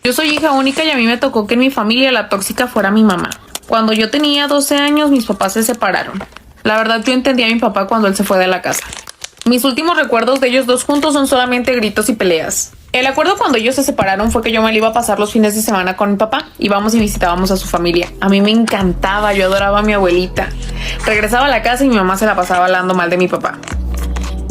Yo soy hija única y a mí me tocó que en mi familia la tóxica fuera mi mamá. Cuando yo tenía 12 años, mis papás se separaron. La verdad, yo entendí a mi papá cuando él se fue de la casa. Mis últimos recuerdos de ellos dos juntos son solamente gritos y peleas. El acuerdo cuando ellos se separaron fue que yo me la iba a pasar los fines de semana con mi papá. Íbamos y visitábamos a su familia. A mí me encantaba, yo adoraba a mi abuelita. Regresaba a la casa y mi mamá se la pasaba hablando mal de mi papá.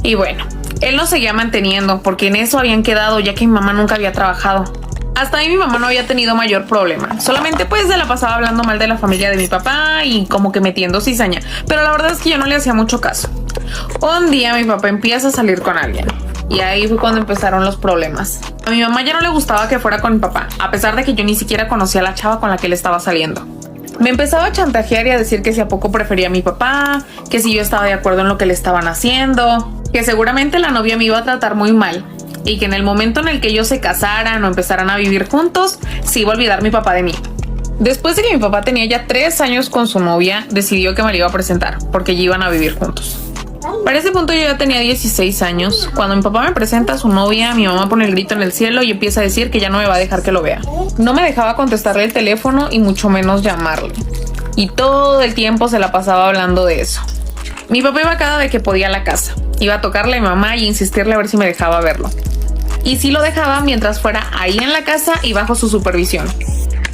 Y bueno, él nos seguía manteniendo porque en eso habían quedado ya que mi mamá nunca había trabajado. Hasta ahí mi mamá no había tenido mayor problema. Solamente pues se la pasaba hablando mal de la familia de mi papá y como que metiendo cizaña. Pero la verdad es que yo no le hacía mucho caso. Un día mi papá empieza a salir con alguien. Y ahí fue cuando empezaron los problemas. A mi mamá ya no le gustaba que fuera con mi papá, a pesar de que yo ni siquiera conocía a la chava con la que él estaba saliendo. Me empezaba a chantajear y a decir que si a poco prefería a mi papá, que si yo estaba de acuerdo en lo que le estaban haciendo, que seguramente la novia me iba a tratar muy mal y que en el momento en el que ellos se casaran o empezaran a vivir juntos, se iba a olvidar mi papá de mí. Después de que mi papá tenía ya 3 años con su novia, decidió que me la iba a presentar, porque ya iban a vivir juntos. Para ese punto yo ya tenía 16 años. Cuando mi papá me presenta a su novia, mi mamá pone el grito en el cielo y empieza a decir que ya no me va a dejar que lo vea. No me dejaba contestarle el teléfono y mucho menos llamarle. Y todo el tiempo se la pasaba hablando de eso. Mi papá iba cada vez que podía a la casa. Iba a tocarle a mi mamá y insistirle a ver si me dejaba verlo. Y sí lo dejaba mientras fuera ahí en la casa y bajo su supervisión.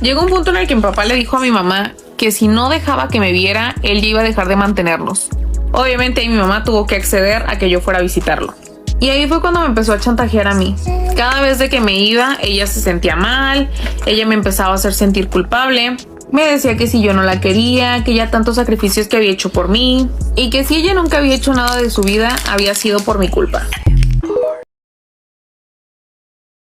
Llegó un punto en el que mi papá le dijo a mi mamá que si no dejaba que me viera, él ya iba a dejar de mantenerlos. Obviamente mi mamá tuvo que acceder a que yo fuera a visitarlo. Y ahí fue cuando me empezó a chantajear a mí. Cada vez de que me iba, ella se sentía mal, ella me empezaba a hacer sentir culpable. Me decía que si yo no la quería, que ya tantos sacrificios que había hecho por mí, y que si ella nunca había hecho nada de su vida, había sido por mi culpa.